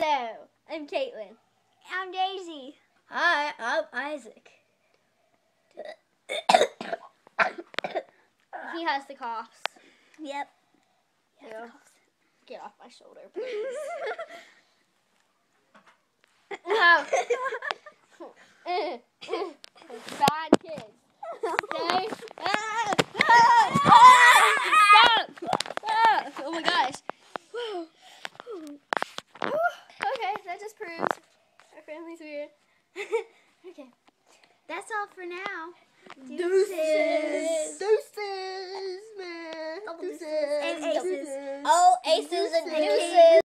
Hello, I'm Caitlin. I'm Daisy. Hi, I'm Isaac. He has the coughs. Yep. Yeah. Get off my shoulder, please. Bad kids. Stay. Stop! Stop! Oh my gosh. Okay, that just proves our family's weird. Okay. That's all for now. Deuces. Deuces, man. Double Deuces. deuces. And aces. Oh, aces and deuces.